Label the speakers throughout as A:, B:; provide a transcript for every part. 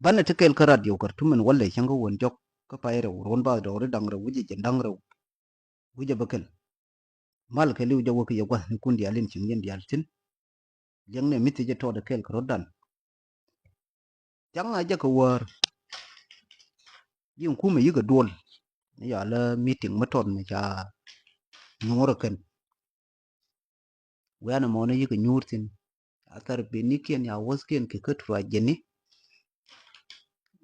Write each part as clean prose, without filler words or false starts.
A: bana tekel karat yo kartumen walle changa won jok ka payre ron ba do re dangra wuje jendang ro wuje bakel mal ke liu jawo ke yagwa ni kundi alin chin yen dial tin yang ne miti je to de kel karodan jang aja ka war yin kuma yiga dol ya la meeting maton ma cha ngoro ken wana mo ne yiga nyurtin atar beniken ya wasken ke katra jeni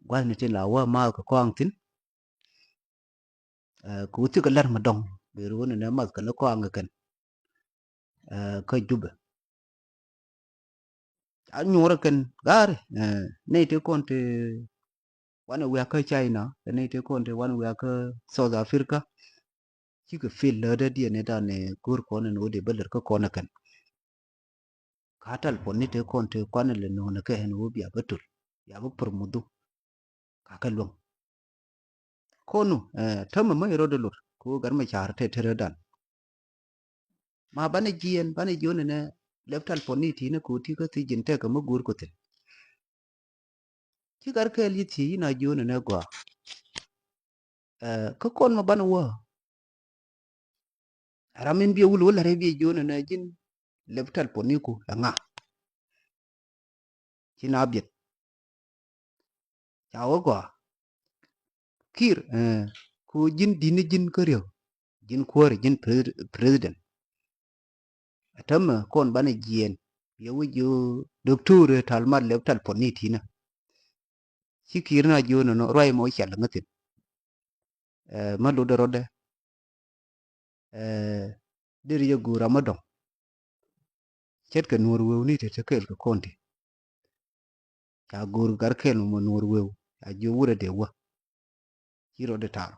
A: gwan tin la wa ma ka kwang tin ku ti ka lar madong be ro ne ma ka na kwang ken ka juba a nyoro ken gar ne te konte wana we ka china ne te konte wana we ka south africa ki ka fil la da die ne da ne gur ko ne no de beler ka ko na ken katal pon ni te konte kwana le no na ka hen wo bia batul ya bu permudu ka ka long konu tama mai ro de lur ko gar ma char te tere dan ma bane jien bane jone ne leptal pon ni ti ne ko ti ka ti jin te ka mo gur ko te ki gar ka li ti na jone ne gwa ka kon ma bane wo ramin bi wul wala re bi jone ne jin leptal pon ni ko nga kina biet cha wo gwa kir ko jin dine jin ko ryo jin kuor jin president atama kon bane jien ye wujo doktor talmat leptal pon ni ti na ki kir na jone no roi mo chal ngatin ma do de rode dir ye gura madon chet ke nur wew ni te kel ko konti ta gur gar kel mo nur wew a jo wure de wa kiro de tar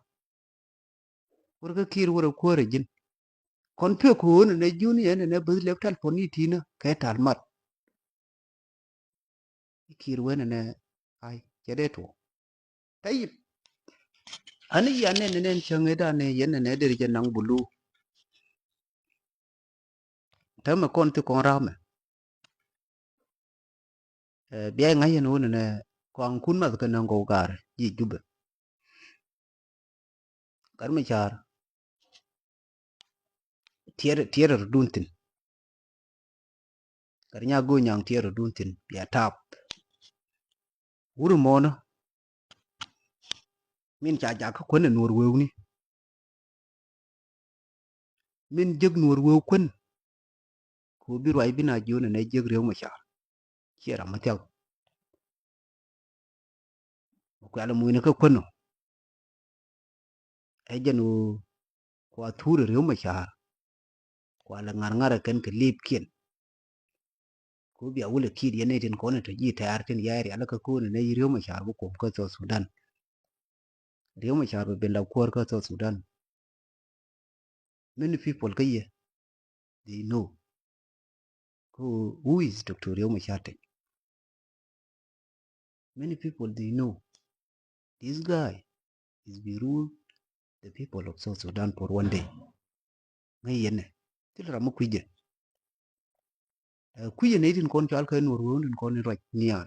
A: wur ga kir wure ko re jin kon pe ko ne juni ene ne bus leptal poni tina ke tal mat kir wene ne ai kede to tayib ani ya ne ne change da ne yene ne der je nang bulu tama kon ti kon rame biya ngai no ne kon kun ma ka nan go gar ji jube kar mi char tier duntin kar nya go nyang tier duntin biya tap wuru mono min cha ja ka kone nur wew ni min jeg nur wew kun ko bi roi bina jona ne jeg rew ma cha kiera ma tel ko ala mu ne ka kono e jenu ko ature rew ma cha ko ala ngar ngara ken ke lip kien ko bi awule kid yene tin ko ne to ji tayar tin yari ala ka ko ne rew ma cha bu ko to sudan rew ma cha be la ko ka to sudan many people ka ye they know who is dr rew ma cha many people they know this guy is be rule the people of South Sudan for one day ngai yene tilra mo kuje kuje ne tin kon chal ka nur won tin kon roj niya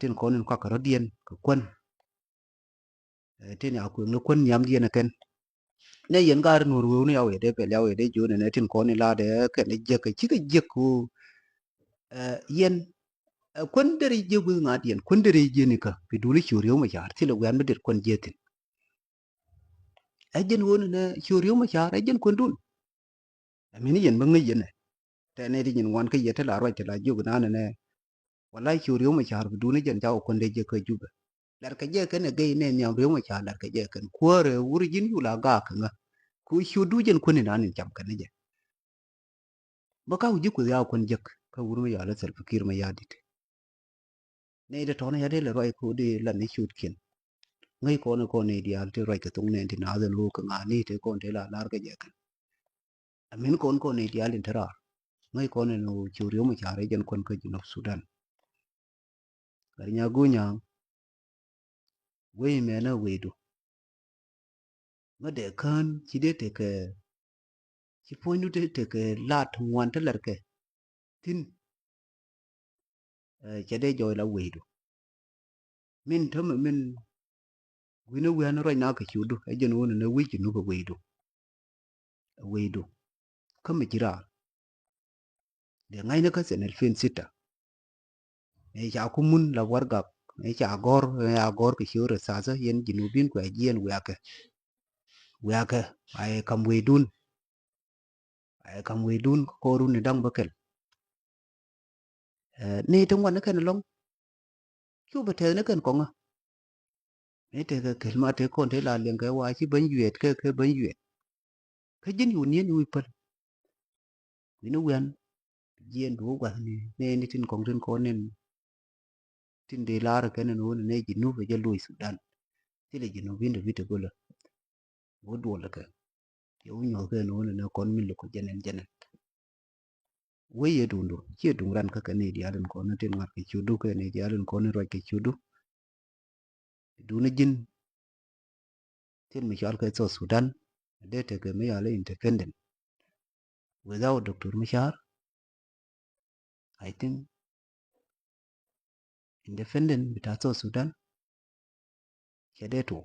A: tin kon ka ka rodien ka kwen tin ya ku no kwen nyam dien ken ne yen gar nur won ya we de pe ya we de ju ne tin kon la de ke ne je ka chi ka je ku yen kwen dere je gu nga dien kwen dere je ni ka bi duli churiyo ma jar ti le wan be kwen je tin ajen won ne churiyo ma jar ajen kwen dun amini yen ba ngai yen te ne di nyin wan ka yete la roj te la ju na ne wallahi chu riyo ma char du ne jen jaw kon de je ka juba dar ka je ka ne ge ne nyam riyo ma char dar ka je kan ko re wuri jin yu la ga ka nga ku chu du jen kon ne nan cham ka ne je ba ka uji ku ya kon je ka wuri ma ya la sel fikir ma ya dit ne de to ne ya de le roj ku de la ne chut kin ngai ko ne di al te roj ka tung ne ti na de lu ka nga ni te kon te la lar ka je kan amin ko ne di al intera ngai ko ne no chu riyo ma char jen kon ka jino sudan nya gu nya we me na we do ma de kan chi de te ke chi po nu te ke lat wan te ler ke tin che de joy la we do min thama min wina wana roi na ka chudu e jen wona na wi jinu ba weido kama jira de ngai na ka sen el fin sita e ja kumun la wargap e ja gor ke shure sasa yen jinu bin kwa jien wake ay kam weidun ko ru ni dang bakel ni tong wan ken long chu ba te ne ken konga ne te ke kel ma te kon te la leng ke wa chi ban yet ke ban yet ke jin yu nien yu pal ni no wan jien du wa ni tin kong tin ko nen tin de la ra ken no ne jinu ba je lui sudan ti le jinu bin de vite gola wo do la ke yo nyo ke no ne kon min lo ko jenen we ye dundu che dung ran ka ne dia den ko ne tin ngar ke chudu ke ne dia den ko ne ro ke chudu du ne jin tin mi chal ke so sudan de te ke me ale independent without Dr. Machar. I think independent bita so Sudan chede to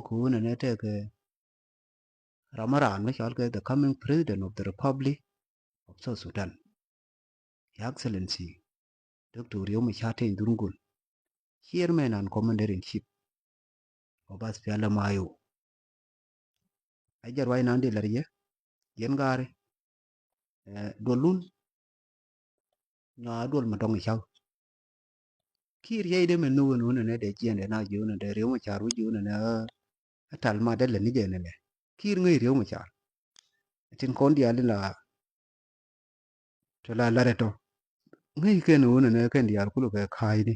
A: ku ne te ke ramaran me chal ke the coming president of the Republic of South Sudan, Your Excellency Dr. Rio Machate Ndurungun, Chairman and Commander in Chief of SPLM Mayo. Ajar wai nandi lariye yen gare dolun na dol madong chaw kir ye de men no ne de jien de na ju ne de Rio Machar ju ne atal ma de le ni je ne kir ngai Rio Machar tin kon dia la to la reto ngai ke no ne ken dia ku ke khai ni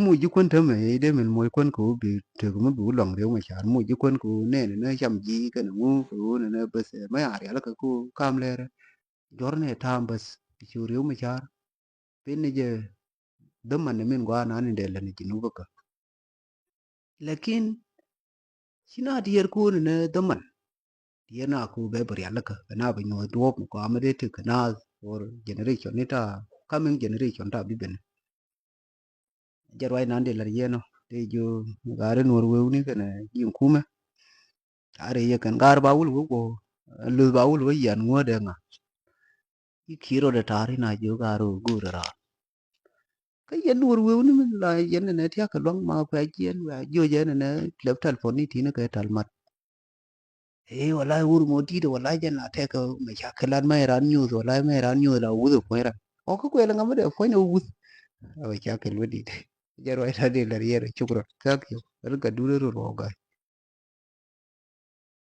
A: mu ji kun ta me de men moy kun ku bi te ku mu bu long Rio Machar mu ji kun ku ne cham ji ke no mu ku ne bes ma ya la ku kam le jor ne tam bes chu Rio Machar pin ni je dama ne min gwa na ni de la ni jinu ka lakin sina dier ku ne daman dier na ku be bari alaka na ba nyo drop ko amade te kana or generation ni ta coming generation ta biben jarwai nan de la yeno te jo gare nor we ni kana yin kuma are ye kan gar ba wul go lu ba wul we yan ngo de nga i kiro de tari na jo garo gura cái dân đuổi vui nó là dân này theo cái loang mà phải chiến và vô dân này lập telephone đi thì nó cái tal mặt eh wallahi ur moti do wallahi dân là theo cái mà chắc cái lan mai ran news wallahi mai ran news là udu phải ra o cái quên là ngắm được phải nó udu rồi chắc cái luôn đi giờ rồi ra đi là riêng chukro các kiểu nó cái đuổi rồi rồi